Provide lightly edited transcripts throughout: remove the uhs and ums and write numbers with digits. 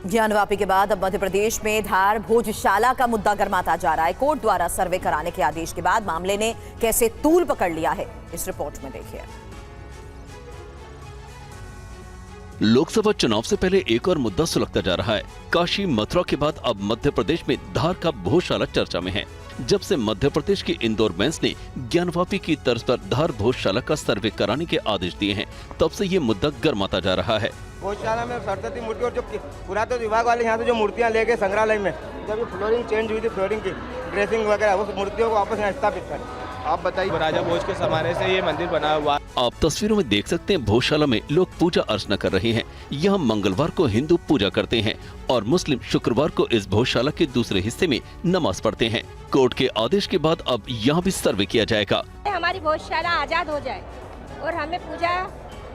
ज्ञानवापी के बाद अब मध्य प्रदेश में धार भोजशाला का मुद्दा गर्माता जा रहा है। कोर्ट द्वारा सर्वे कराने के आदेश के बाद मामले ने कैसे तूल पकड़ लिया है, इस रिपोर्ट में देखिए। लोकसभा चुनाव से पहले एक और मुद्दा सुलगता जा रहा है। काशी मथुरा के बाद अब मध्य प्रदेश में धार का भोजशाला चर्चा में है। जब से मध्य प्रदेश की इंदौर बेंच ने ज्ञानवापी की तर्ज पर धार भोजशाला का सर्वे कराने के आदेश दिए हैं, तब से ये मुद्दा गर्माता जा रहा है। भोजशाला में सरस्वती मूर्ति और जो पुरातत्व विभाग वाले यहाँ से जो मूर्तियाँ लेके संग्रहालय में जब फ्लोरिंग चेंज हुई थी, फ्लोरिंग की ड्रेसिंग वगैरह, उस मूर्तियों को वापस यहाँ स्थापित करें। आप बताइए, राजा भोज के जमाने से ये मंदिर बना हुआ है। आप तस्वीरों में देख सकते हैं भोजशाला में लोग पूजा अर्चना कर रहे हैं। यहाँ मंगलवार को हिंदू पूजा करते हैं और मुस्लिम शुक्रवार को इस भोजशाला के दूसरे हिस्से में नमाज पढ़ते हैं। कोर्ट के आदेश के बाद अब यहाँ भी सर्वे किया जाएगा। हमारी भोजशाला आजाद हो जाए और हमें पूजा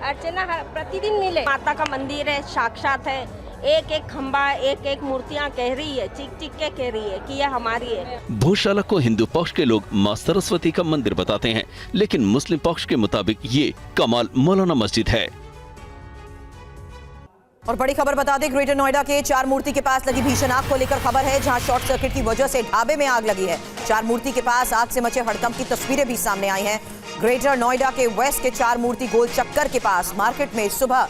अर्चना प्रतिदिन मिले। माता का मंदिर है, साक्षात है, एक एक खंबा, एक एक मूर्तियां कह रही है, चिक चिक के कह रही है कि यह हमारी है। भोजशाला को हिंदू पक्ष के लोग मां सरस्वती का मंदिर बताते हैं, लेकिन मुस्लिम पक्ष के मुताबिक ये कमाल मौलाना मस्जिद है। और बड़ी खबर बता दें, ग्रेटर नोएडा के चार मूर्ति के पास लगी भीषण आग को लेकर खबर है, जहां शॉर्ट सर्किट की वजह से ढाबे में आग लगी है। चार मूर्ति के पास आग से मचे हड़कंप की तस्वीरें भी सामने आई हैं। ग्रेटर नोएडा के वेस्ट के चार मूर्ति गोल चक्कर के पास मार्केट में सुबह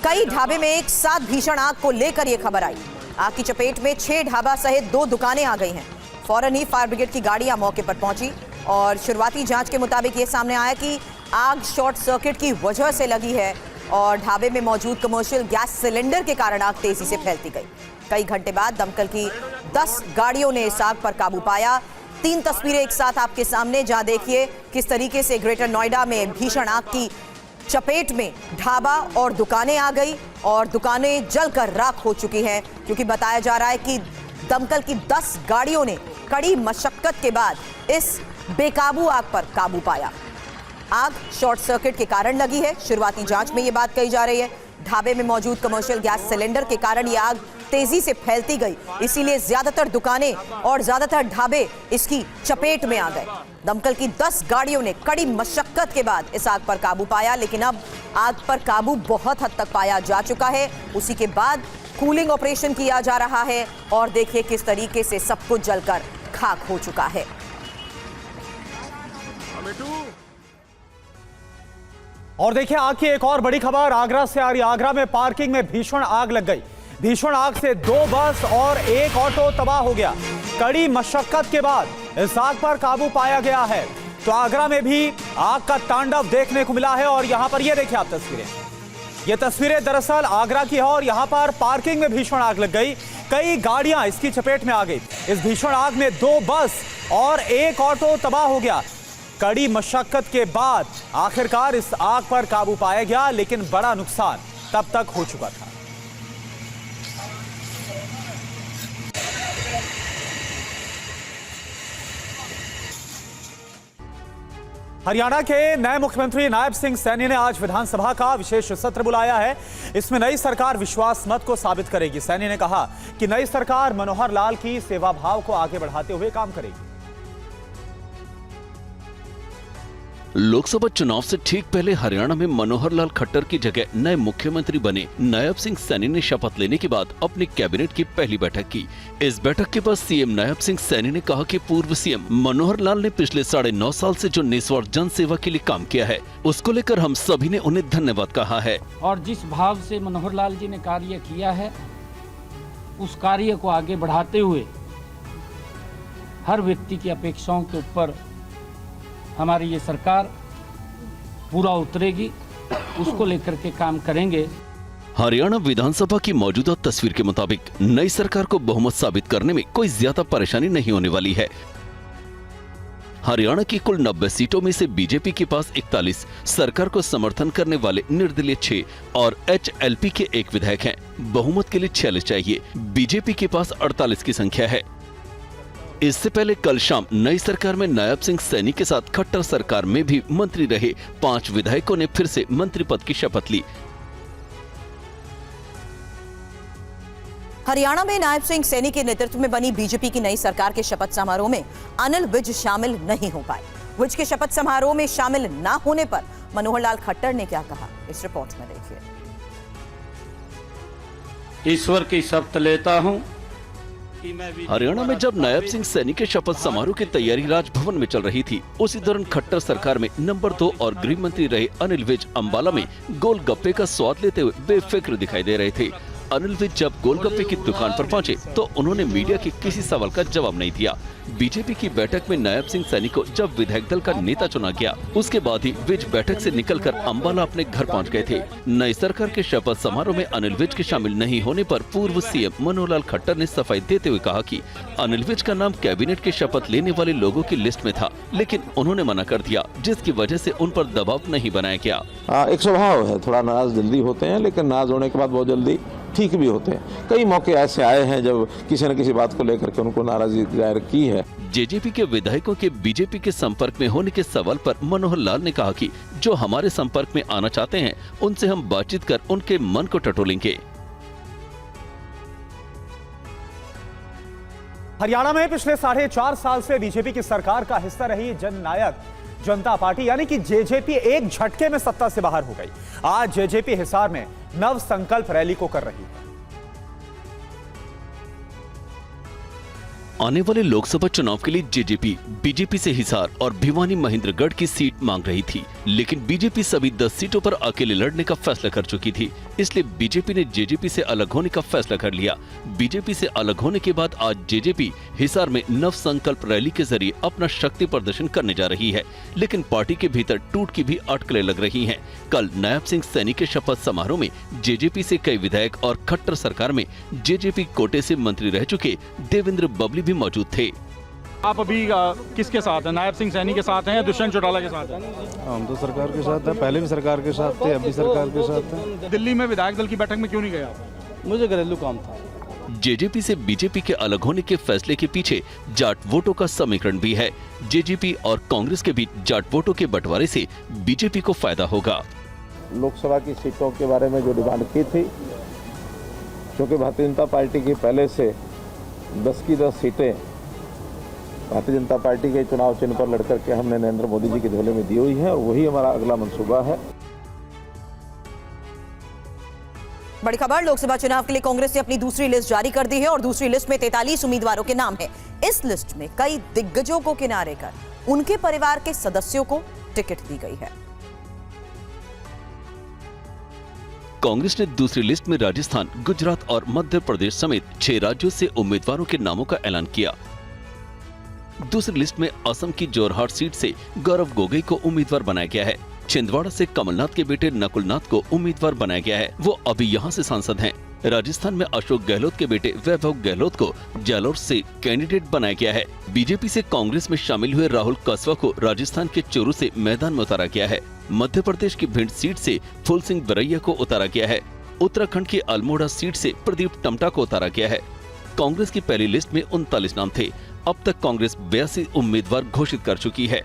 कई ढाबे में एक साथ भीषण आग को लेकर यह खबर आई। आग की चपेट में 6 ढाबा सहित 2 दुकानें आ गई हैं। फौरन ही फायर ब्रिगेड की गाड़ियां मौके पर पहुंची और शुरुआती जांच के मुताबिक ये सामने आया कि आग शॉर्ट सर्किट की वजह से लगी है और ढाबे में मौजूद कमर्शियल गैस सिलेंडर के कारण आग तेजी से फैलती गई। कई घंटे बाद दमकल की 10 गाड़ियों ने इस आग पर काबू पाया। 3 तस्वीरें एक साथ आपके सामने, जहां देखिए किस तरीके से ग्रेटर नोएडा में भीषण आग की चपेट में ढाबा और दुकानें आ गई और दुकानें जलकर राख हो चुकी हैं, क्योंकि बताया जा रहा है कि दमकल की 10 गाड़ियों ने कड़ी मशक्कत के बाद इस बेकाबू आग पर काबू पाया। आग शॉर्ट सर्किट के कारण लगी है। शुरुआती जांच में यह बात कही जा रही है। ढाबे में मौजूद कमर्शियल गैस सिलेंडर के कारण यह आग तेजी से फैलती गई, इसीलिए ज्यादातर दुकानें और ज्यादातर ढाबे इसकी चपेट में आ गए। दमकल की 10 गाड़ियों ने कड़ी मशक्कत के बाद इस आग पर काबू पाया, लेकिन अब आग पर काबू बहुत हद तक पाया जा चुका है। उसी के बाद कूलिंग ऑपरेशन किया जा रहा है और देखिए किस तरीके से सब कुछ जलकर खाक हो चुका है। और देखिए आग की एक और बड़ी खबर आगरा से आ रही। आगरा में पार्किंग में भीषण आग लग गई। भीषण आग से 2 बस और 1 ऑटो तबाह हो गया। कड़ी मशक्कत के बाद इस आग पर काबू पाया गया है। तो आगरा में भी आग का तांडव देखने को मिला है और यहां पर ये देखिए आप तस्वीरें। ये तस्वीरें दरअसल आगरा की है और यहां पर पार्किंग में भीषण आग लग गई। कई गाड़ियां इसकी चपेट में आ गई। इस भीषण आग में 2 बस और 1 ऑटो तबाह हो गया। कड़ी मशक्कत के बाद आखिरकार इस आग पर काबू पाया गया, लेकिन बड़ा नुकसान तब तक हो चुका था। हरियाणा के नए मुख्यमंत्री नायब सिंह सैनी ने आज विधानसभा का विशेष सत्र बुलाया है। इसमें नई सरकार विश्वास मत को साबित करेगी। सैनी ने कहा कि नई सरकार मनोहर लाल की सेवा भाव को आगे बढ़ाते हुए काम करेगी। लोकसभा चुनाव से ठीक पहले हरियाणा में मनोहर लाल खट्टर की जगह नए मुख्यमंत्री बने नायब सिंह सैनी ने शपथ लेने के बाद अपनी कैबिनेट की पहली बैठक की। इस बैठक के बाद सीएम नायब सिंह सैनी ने कहा कि पूर्व सीएम मनोहर लाल ने पिछले 9.5 साल से जो निस्वार्थ जन सेवा के लिए काम किया है, उसको लेकर हम सभी ने उन्हें धन्यवाद कहा है। और जिस भाव से मनोहर लाल जी ने कार्य किया है, उस कार्य को आगे बढ़ाते हुए हर व्यक्ति की अपेक्षाओं के ऊपर हमारी ये सरकार पूरा उतरेगी, उसको लेकर के काम करेंगे। हरियाणा विधानसभा की मौजूदा तस्वीर के मुताबिक नई सरकार को बहुमत साबित करने में कोई ज्यादा परेशानी नहीं होने वाली है। हरियाणा की कुल 90 सीटों में से बीजेपी के पास 41, सरकार को समर्थन करने वाले निर्दलीय 6 और HLP के 1 विधायक हैं। बहुमत के लिए 46 चाहिए। बीजेपी के पास 48 की संख्या है। इससे पहले कल शाम नई सरकार में नायब सिंह सैनी के साथ खट्टर सरकार में भी मंत्री रहे 5 विधायकों ने फिर से मंत्री पद की शपथ ली। हरियाणा में नायब सिंह सैनी के नेतृत्व में बनी बीजेपी की नई सरकार के शपथ समारोह में अनिल विज शामिल नहीं हो पाए। विज के शपथ समारोह में शामिल न होने पर मनोहर लाल खट्टर ने क्या कहा, इस रिपोर्ट में देखिए। ईश्वर की शपथ लेता हूँ कि मैं हरियाणा में जब नायब सिंह सैनी के शपथ समारोह की तैयारी राजभवन में चल रही थी, उसी दौरान खट्टर सरकार में नंबर 2 और गृह मंत्री रहे अनिल विज अंबाला में गोलगप्पे का स्वाद लेते हुए बेफिक्र दिखाई दे रहे थे। अनिल विज जब गोलगप्पे की दुकान पर पहुंचे तो उन्होंने मीडिया के किसी सवाल का जवाब नहीं दिया। बीजेपी की बैठक में नायब सिंह सैनी को जब विधायक दल का नेता चुना गया, उसके बाद ही विज बैठक से निकलकर अंबाला अपने घर पहुंच गए थे। नई सरकार के शपथ समारोह में अनिल विज के शामिल नहीं होने पर पूर्व सीएम मनोहर लाल खट्टर ने सफाई देते हुए कहा कि अनिल विज का नाम कैबिनेट के शपथ लेने वाले लोगों की लिस्ट में था, लेकिन उन्होंने मना कर दिया, जिसकी वजह से उन पर दबाव नहीं बनाया गया। एक स्वभाव है, थोड़ा नाराज जल्दी होते हैं, लेकिन नाराज होने के बाद बहुत जल्दी ठीक भी होते हैं। कई मौके ऐसे आए हैं जब किसी न किसी बात को लेकर के उनको नाराजगी जाहिर की है। जेजेपी के विधायकों के बीजेपी के संपर्क में होने के सवाल पर मनोहर लाल ने कहा कि जो हमारे संपर्क में आना चाहते हैं, उनसे हम बातचीत कर उनके मन को टटोलेंगे। हरियाणा में पिछले 4.5 साल से बीजेपी की सरकार का हिस्सा रही जननायक जनता पार्टी यानी कि जेजेपी एक झटके में सत्ता से बाहर हो गई। आज जेजेपी हिसार में नव संकल्प रैली को कर रही है। आने वाले लोकसभा चुनाव के लिए जेजेपी बीजेपी से हिसार और भिवानी महेंद्रगढ़ की सीट मांग रही थी, लेकिन बीजेपी सभी 10 सीटों पर अकेले लड़ने का फैसला कर चुकी थी। इसलिए बीजेपी ने जेजेपी से अलग होने का फैसला कर लिया। बीजेपी से अलग होने के बाद आज जेजेपी हिसार में नव संकल्प रैली के जरिए अपना शक्ति प्रदर्शन करने जा रही है, लेकिन पार्टी के भीतर टूट की भी अटकलें लग रही हैं। कल नायब सिंह सैनी के शपथ समारोह में जेजेपी से कई विधायक और खट्टर सरकार में जेजेपी कोटे से मंत्री रह चुके देवेंद्र बबली भी मौजूद थे। आप अभी किसके साथ हैं? नायब सिंह सैनी के साथ हैं या दुष्यंत चौटाला के साथ हैं? हम तो सरकार के साथ हैं, पहले भी सरकार के साथ थे, अभी सरकार के साथ हैं। दिल्ली में विधायक दल की बैठक में क्यों नहीं गए आप? मुझे घरेलू काम था। जेजेपी से बीजेपी के अलग होने के फैसले के पीछे जाट वोटों का समीकरण भी है। जेजेपी और कांग्रेस के बीच जाट वोटों के बंटवारे से बीजेपी को फायदा होगा। लोकसभा की सीटों के बारे में जो डिमांड की थी, क्योंकि भारतीय जनता पार्टी की पहले से 10 की 10 सीटें भारतीय जनता पार्टी के चुनाव चिन्ह पर लड़कर के हमने नरेंद्र मोदी जी के झोले में दी हुई है, और वही हमारा अगला मंसूबा है। बड़ी खबर, लोकसभा चुनाव के लिए कांग्रेस ने अपनी दूसरी लिस्ट जारी कर दी है और दूसरी लिस्ट में 43 उम्मीदवारों के नाम है। इस लिस्ट में कई दिग्गजों को किनारे कर उनके परिवार के सदस्यों को टिकट दी गई है। कांग्रेस ने दूसरी लिस्ट में राजस्थान, गुजरात और मध्य प्रदेश समेत 6 राज्यों से उम्मीदवारों के नामों का ऐलान किया। दूसरी लिस्ट में असम की जोरहाट सीट से गौरव गोगोई को उम्मीदवार बनाया गया है। छिंदवाड़ा से कमलनाथ के बेटे नकुलनाथ को उम्मीदवार बनाया गया है, वो अभी यहां से सांसद हैं। राजस्थान में अशोक गहलोत के बेटे वैभव गहलोत को जालोर से कैंडिडेट बनाया गया है। बीजेपी से कांग्रेस में शामिल हुए राहुल कसवा को राजस्थान के चूरू से मैदान में उतारा गया है। मध्य प्रदेश की भिंड सीट से फूल सिंह बरैया को उतारा गया है। उत्तराखंड की अल्मोड़ा सीट से प्रदीप टमटा को उतारा गया है। कांग्रेस की पहली लिस्ट में 39 नाम थे। अब तक कांग्रेस 82 उम्मीदवार घोषित कर चुकी है।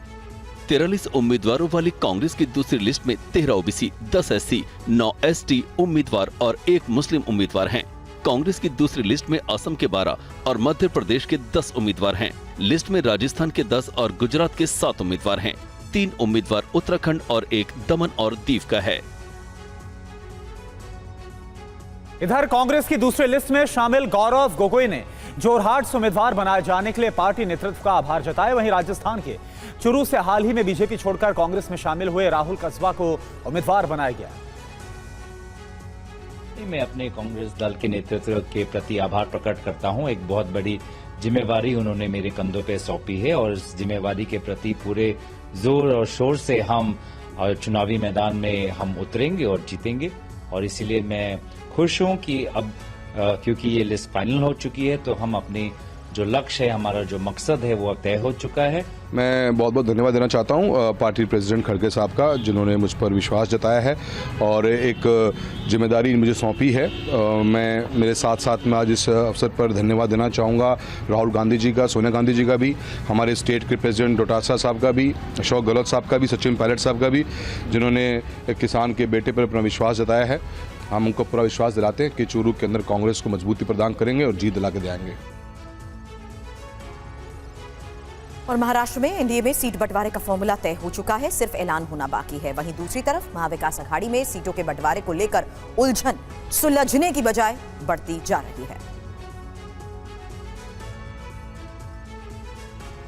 43 उम्मीदवारों वाली कांग्रेस की दूसरी लिस्ट में 13 ओबीसी, 10 एससी, 9 एसटी उम्मीदवार और 1 मुस्लिम उम्मीदवार हैं। कांग्रेस की दूसरी लिस्ट में असम के 12 और मध्य प्रदेश के 10 उम्मीदवार हैं। लिस्ट में राजस्थान के 10 और गुजरात के 7 उम्मीदवार हैं। 3 उम्मीदवार उत्तराखंड और 1 दमन और दीव का है। इधर कांग्रेस की दूसरी लिस्ट में शामिल गौरव गोगोई ने जोरहाट से उम्मीदवार बनाए जाने के लिए पार्टी नेतृत्व का आभार जताया। वहीं राजस्थान के चूरू से हाल ही में बीजेपी छोड़कर कांग्रेस में शामिल हुए राहुल कसवा को उम्मीदवार बनाया गया। मैं अपने कांग्रेस दल के नेतृत्व के प्रति आभार प्रकट करता हूं। एक बहुत बड़ी जिम्मेवारी उन्होंने मेरे कंधों पे सौंपी है और इस जिम्मेवारी के प्रति पूरे जोर और शोर से हम चुनावी मैदान में हम उतरेंगे और जीतेंगे। और इसीलिए मैं खुश हूं कि अब क्योंकि ये लिस्ट फाइनल हो चुकी है तो हम अपनी जो लक्ष्य है, हमारा जो मकसद है वो तय हो चुका है। मैं बहुत बहुत धन्यवाद देना चाहता हूं पार्टी प्रेसिडेंट खड़गे साहब का, जिन्होंने मुझ पर विश्वास जताया है और एक जिम्मेदारी मुझे सौंपी है। मैं मेरे साथ साथ में आज इस अवसर पर धन्यवाद देना चाहूँगा राहुल गांधी जी का, सोनिया गांधी जी का भी, हमारे स्टेट के प्रेसिडेंट डोटासरा साहब का भी, अशोक गहलोत साहब का भी, सचिन पायलट साहब का भी, जिन्होंने एक किसान के बेटे पर अपना विश्वास जताया है। हम उनको पूरा विश्वास दिलाते हैं कि चूरू के अंदर कांग्रेस को मजबूती प्रदान करेंगे और जीत दिला के देंगे। और महाराष्ट्र में एनडीए में सीट बंटवारे का फॉर्मूला तय हो चुका है, सिर्फ ऐलान होना बाकी है। वहीं दूसरी तरफ महाविकास अघाड़ी में सीटों के बंटवारे को लेकर उलझन सुलझने की बजाय बढ़ती जा रही है।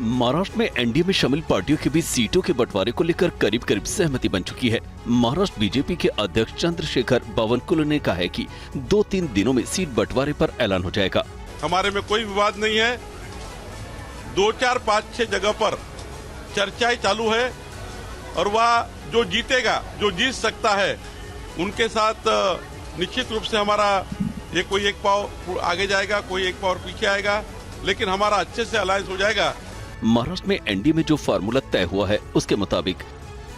महाराष्ट्र में एनडीए में शामिल पार्टियों के बीच सीटों के बंटवारे को लेकर करीब करीब सहमति बन चुकी है। महाराष्ट्र बीजेपी के अध्यक्ष चंद्रशेखर बावनकुले ने कहा है कि 2-3 दिनों में सीट बंटवारे पर ऐलान हो जाएगा। हमारे में कोई विवाद नहीं है। 2, 4, 5, 6 जगह पर चर्चाएं चालू है और वह जो जीतेगा, जो जीत सकता है, उनके साथ निश्चित रूप से हमारा ये कोई एक पाव आगे जाएगा, कोई एक पाव पीछे आएगा, लेकिन हमारा अच्छे से अलायंस हो जाएगा। महाराष्ट्र में एनडीए में जो फार्मूला तय हुआ है उसके मुताबिक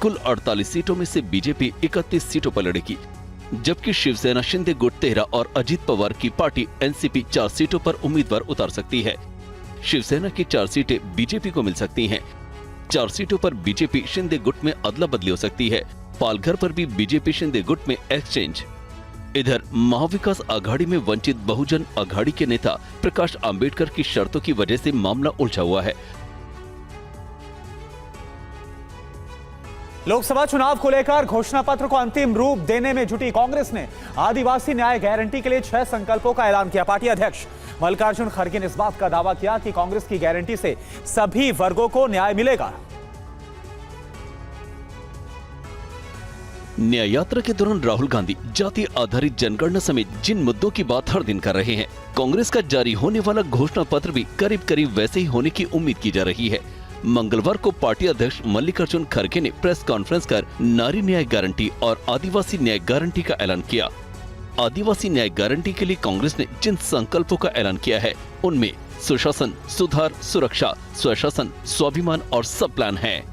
कुल 48 सीटों में से बीजेपी 31 सीटों पर लड़ेगी, जबकि शिवसेना शिंदे गुट 13 और अजित पवार की पार्टी एनसीपी 4 सीटों पर उम्मीदवार उतार सकती है। शिवसेना की 4 सीटें बीजेपी को मिल सकती हैं। 4 सीटों पर बीजेपी शिंदे गुट में अदला बदली हो सकती है। पालघर पर भी बीजेपी शिंदे गुट में एक्सचेंज। इधर महाविकास आघाड़ी में वंचित बहुजन आघाड़ी के नेता प्रकाश आंबेडकर की शर्तों की वजह से मामला उलझा हुआ है। लोकसभा चुनाव को लेकर घोषणा पत्र को अंतिम रूप देने में जुटी कांग्रेस ने आदिवासी न्याय गारंटी के लिए 6 संकल्पों का ऐलान किया। पार्टी अध्यक्ष मल्लिकार्जुन खड़गे ने इस बात का दावा किया कि कांग्रेस की गारंटी से सभी वर्गों को न्याय मिलेगा। न्याय यात्रा के दौरान राहुल गांधी जाति आधारित जनगणना समेत जिन मुद्दों की बात हर दिन कर रहे हैं, कांग्रेस का जारी होने वाला घोषणा पत्र भी करीब करीब वैसे ही होने की उम्मीद की जा रही है। मंगलवार को पार्टी अध्यक्ष मल्लिकार्जुन खड़गे ने प्रेस कॉन्फ्रेंस कर नारी न्याय गारंटी और आदिवासी न्याय गारंटी का ऐलान किया। आदिवासी न्याय गारंटी के लिए कांग्रेस ने जिन संकल्पों का ऐलान किया है उनमें सुशासन, सुधार, सुरक्षा, स्वशासन, स्वाभिमान और सब प्लान है।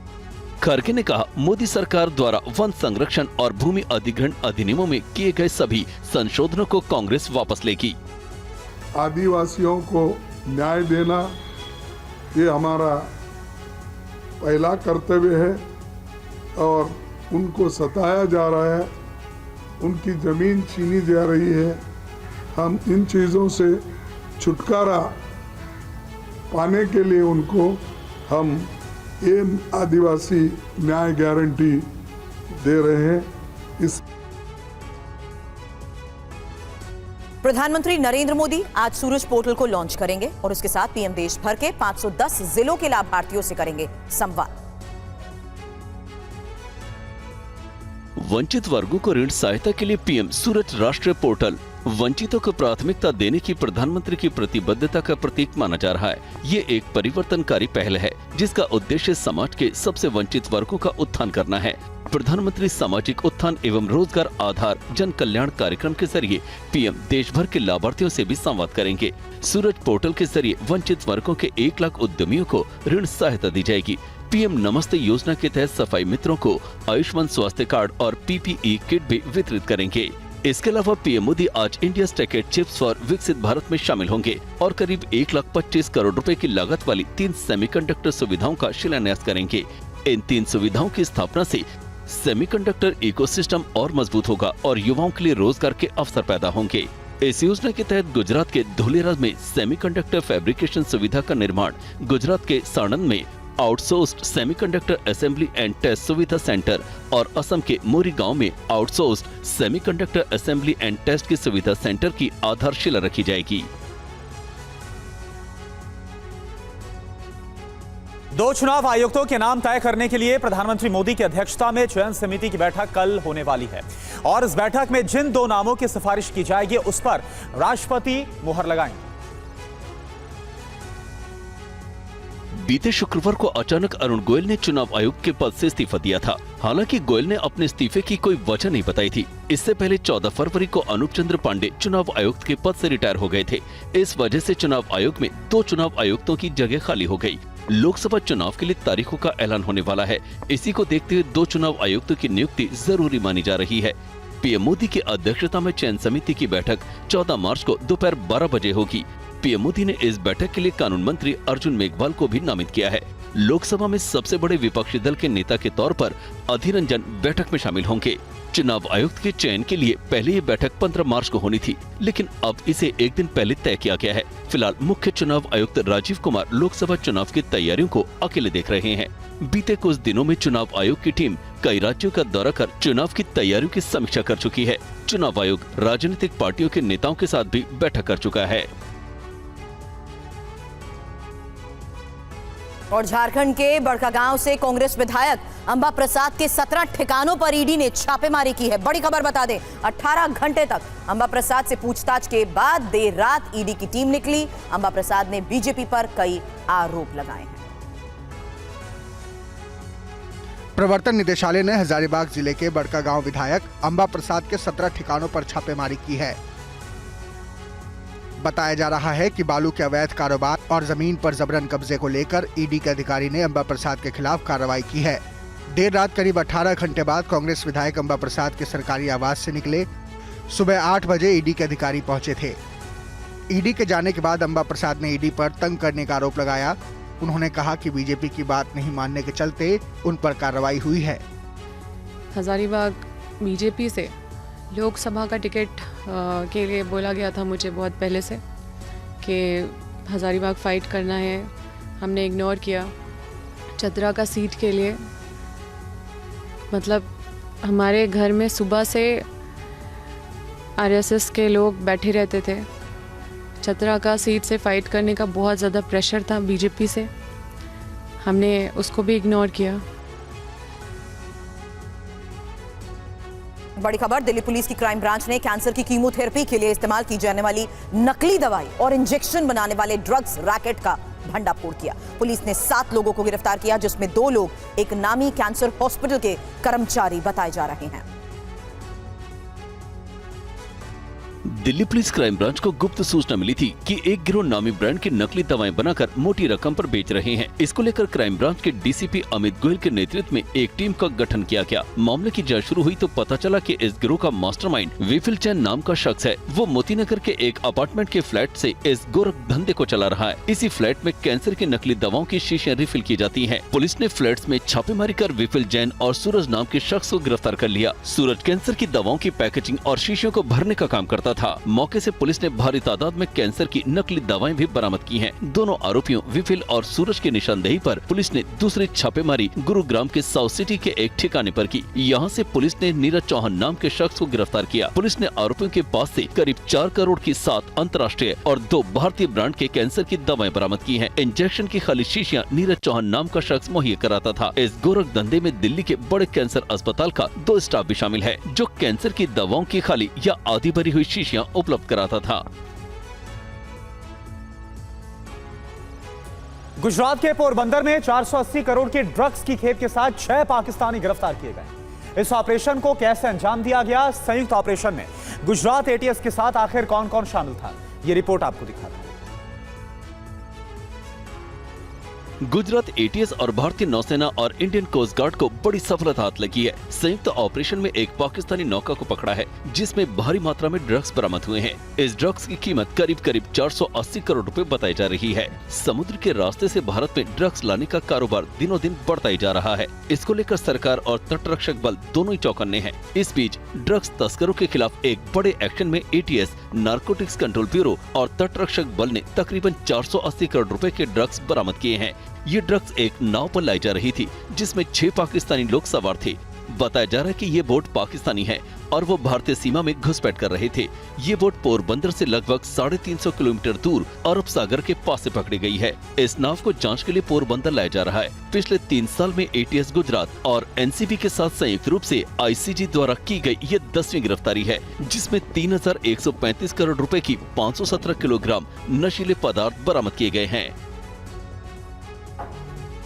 खड़गे ने कहा, मोदी सरकार द्वारा वन संरक्षण और भूमि अधिग्रहण अधिनियमों में किए गए सभी संशोधनों को कांग्रेस वापस लेगी। आदिवासियों को न्याय देना ये हमारा पहला कर्तव्य है और उनको सताया जा रहा है, उनकी जमीन छीनी जा रही है। हम इन चीज़ों से छुटकारा पाने के लिए उनको हम ये आदिवासी न्याय गारंटी दे रहे हैं। इस प्रधानमंत्री नरेंद्र मोदी आज सूरज पोर्टल को लॉन्च करेंगे और उसके साथ पीएम देश भर के 510 जिलों के लाभार्थियों से करेंगे संवाद। वंचित वर्गों को ऋण सहायता के लिए पीएम सूरज राष्ट्रीय पोर्टल वंचितों को प्राथमिकता देने की प्रधानमंत्री की प्रतिबद्धता का प्रतीक माना जा रहा है। ये एक परिवर्तनकारी पहल है जिसका उद्देश्य समाज के सबसे वंचित वर्गों का उत्थान करना है। प्रधानमंत्री सामाजिक उत्थान एवं रोजगार आधार जन कल्याण कार्यक्रम के जरिए पीएम देश भर के लाभार्थियों से भी संवाद करेंगे। सूरज पोर्टल के जरिए वंचित वर्गों के 1 लाख उद्यमियों को ऋण सहायता दी जाएगी। पीएम नमस्ते योजना के तहत सफाई मित्रों को आयुष्मान स्वास्थ्य कार्ड और पीपीई किट भी वितरित करेंगे। इसके अलावा पीएम मोदी आज इंडिया स्टेकेट चिप्स फॉर विकसित भारत में शामिल होंगे और करीब 1,25 करोड़ रुपए की लागत वाली 3 सेमीकंडक्टर सुविधाओं का शिलान्यास करेंगे। इन 3 सुविधाओं की स्थापना से सेमीकंडक्टर इकोसिस्टम और मजबूत होगा और युवाओं के लिए रोजगार के अवसर पैदा होंगे। इस योजना के तहत गुजरात के धुलेरा में सेमीकंडक्टर फैब्रिकेशन सुविधा का निर्माण, गुजरात के साणंद में outsourced semiconductor assembly and test सुविधा सेंटर और असम के मोरीगांव में outsourced semiconductor assembly and test की सुविधा सेंटर की आधारशिला रखी जाएगी। 2 चुनाव आयुक्तों के नाम तय करने के लिए प्रधानमंत्री मोदी की अध्यक्षता में चयन समिति की बैठक कल होने वाली है और इस बैठक में जिन 2 नामों की सिफारिश की जाएगी उस पर राष्ट्रपति मुहर लगाएंगे। बीते शुक्रवार को अचानक अरुण गोयल ने चुनाव आयुक्त के पद से इस्तीफा दिया था। हालांकि गोयल ने अपने इस्तीफे की कोई वजह नहीं बताई थी। इससे पहले 14 फरवरी को अनूप चंद्र पांडे चुनाव आयुक्त के पद से रिटायर हो गए थे। इस वजह से चुनाव आयोग में 2 चुनाव आयुक्तों की जगह खाली हो गई। लोकसभा चुनाव के लिए तारीखों का ऐलान होने वाला है। इसी को देखते हुए 2 चुनाव आयुक्तों की नियुक्ति जरूरी मानी जा रही है। पीएम मोदी की अध्यक्षता में चयन समिति की बैठक 14 मार्च को दोपहर 12 बजे होगी। पीएम मोदी ने इस बैठक के लिए कानून मंत्री अर्जुन मेघवाल को भी नामित किया है। लोकसभा में सबसे बड़े विपक्षी दल के नेता के तौर पर अधीर रंजन बैठक में शामिल होंगे। चुनाव आयुक्त के चयन के लिए पहले ये बैठक 15 मार्च को होनी थी, लेकिन अब इसे एक दिन पहले तय किया गया है। फिलहाल मुख्य चुनाव आयुक्त राजीव कुमार लोकसभा चुनाव की तैयारियों को अकेले देख रहे हैं। बीते कुछ दिनों में चुनाव आयोग की टीम कई राज्यों का दौरा कर चुनाव की तैयारियों की समीक्षा कर चुकी है। चुनाव आयोग राजनीतिक पार्टियों के नेताओं के साथ भी बैठक कर चुका है। और झारखंड के बड़कागांव से कांग्रेस विधायक अंबा प्रसाद के 17 ठिकानों पर ईडी ने छापेमारी की है। बड़ी खबर बता दें, 18 घंटे तक अंबा प्रसाद से पूछताछ के बाद देर रात ईडी की टीम निकली। अंबा प्रसाद ने बीजेपी पर कई आरोप लगाए हैं। प्रवर्तन निदेशालय ने हजारीबाग जिले के बड़कागांव विधायक अंबा प्रसाद के 17 ठिकानों पर छापेमारी की है। बताया जा रहा है कि बालू के अवैध कारोबार और जमीन पर जबरन कब्जे को लेकर ईडी के अधिकारी ने अंबा प्रसाद के खिलाफ कार्रवाई की है। देर रात करीब 18 घंटे बाद कांग्रेस विधायक अंबा प्रसाद के सरकारी आवास से निकले। सुबह 8 बजे ईडी के अधिकारी पहुंचे थे। ईडी के जाने के बाद अंबा प्रसाद ने ईडी पर तंग करने का आरोप लगाया। उन्होंने कहा कि बीजेपी की बात नहीं मानने के चलते उन पर कार्रवाई हुई है। हजारीबाग बीजेपी से लोकसभा का टिकट के लिए बोला गया था मुझे बहुत पहले से कि हजारीबाग फाइट करना है। हमने इग्नोर किया। चतरा का सीट के लिए मतलब हमारे घर में सुबह से आरएसएस के लोग बैठे रहते थे। चतरा का सीट से फाइट करने का बहुत ज़्यादा प्रेशर था बीजेपी से, हमने उसको भी इग्नोर किया। बड़ी खबर, दिल्ली पुलिस की क्राइम ब्रांच ने कैंसर की कीमोथेरेपी के लिए इस्तेमाल की जाने वाली नकली दवाई और इंजेक्शन बनाने वाले ड्रग्स रैकेट का भंडाफोड़ किया। पुलिस ने 7 लोगों को गिरफ्तार किया, जिसमें 2 लोग एक नामी कैंसर हॉस्पिटल के कर्मचारी बताए जा रहे हैं। दिल्ली पुलिस क्राइम ब्रांच को गुप्त सूचना मिली थी कि एक गिरोह नामी ब्रांड की नकली दवाएं बनाकर मोटी रकम पर बेच रहे हैं। इसको लेकर क्राइम ब्रांच के डीसीपी अमित गोयल के नेतृत्व में एक टीम का गठन किया गया। मामले की जांच शुरू हुई तो पता चला कि इस गिरोह का मास्टरमाइंड विफिल चैन नाम का शख्स है। वो मोतीनगर के एक अपार्टमेंट के फ्लैट से इस गोरख धंधे को चला रहा है। इसी फ्लैट में कैंसर की नकली दवाओं की शीशियां रिफिल की जाती है। पुलिस ने फ्लैट्स में छापेमारी कर विफिल जैन और सूरज नाम के शख्स को गिरफ्तार कर लिया। सूरज कैंसर की दवाओं की पैकेजिंग और शीशियों को भरने का काम करता था। मौके से पुलिस ने भारी तादाद में कैंसर की नकली दवाएं भी बरामद की हैं। दोनों आरोपियों विफिल और सूरज की निशानदेही पर पुलिस ने दूसरी छापेमारी गुरुग्राम के साउथ सिटी के एक ठिकाने पर की। यहां से पुलिस ने नीरज चौहान नाम के शख्स को गिरफ्तार किया। पुलिस ने आरोपियों के पास से करीब 4 करोड़ की 7 अंतर्राष्ट्रीय और 2 भारतीय ब्रांड के कैंसर की दवाएं बरामद की हैं। इंजेक्शन की खाली शीशियां नीरज चौहान नाम का शख्स मुहैया कराता था। इस गोरख धंधे में दिल्ली के बड़े कैंसर अस्पताल का 2 स्टाफ भी शामिल है, जो कैंसर की दवाओं की खाली या आधी भरी हुई शीशियां उपलब्ध कराता था। गुजरात के पोरबंदर में 480 करोड़ के ड्रग्स की खेप के साथ 6 पाकिस्तानी गिरफ्तार किए गए। इस ऑपरेशन को कैसे अंजाम दिया गया? संयुक्त ऑपरेशन में गुजरात एटीएस के साथ आखिर कौन कौन शामिल था, ये रिपोर्ट आपको दिखाता है। गुजरात एटीएस और भारतीय नौसेना और इंडियन कोस्ट गार्ड को बड़ी सफलता हाथ लगी है। संयुक्त ऑपरेशन में एक पाकिस्तानी नौका को पकड़ा है, जिसमें भारी मात्रा में ड्रग्स बरामद हुए हैं। इस ड्रग्स की कीमत करीब 480 करोड़ रुपए बताई जा रही है। समुद्र के रास्ते से भारत में ड्रग्स लाने का कारोबार दिनों दिन बढ़ता ही जा रहा है। इसको लेकर सरकार और तटरक्षक बल दोनों ही चौकन्ने हैं। इस बीच ड्रग्स तस्करों के खिलाफ एक बड़े एक्शन में एटीएस, नारकोटिक्स कंट्रोल ब्यूरो और तटरक्षक बल ने तकरीबन 480 करोड़ रुपए के ड्रग्स बरामद किए हैं। ये ड्रग्स एक नाव पर लाई जा रही थी, जिसमें 6 पाकिस्तानी लोग सवार थे। बताया जा रहा है कि ये बोट पाकिस्तानी है और वो भारतीय सीमा में घुसपैठ कर रहे थे। ये बोट पोरबंदर से लगभग 350 किलोमीटर दूर अरब सागर के पास से पकड़ी गई है। इस नाव को जांच के लिए पोरबंदर लाया जा रहा है। पिछले 3 साल में एटीएस गुजरात और एनसीबी के साथ संयुक्त रूप से आईसीजी द्वारा की गई ये 10वीं गिरफ्तारी है, जिसमें 3135 करोड़ रुपए की 517 किलोग्राम नशीले पदार्थ बरामद किए गए हैं।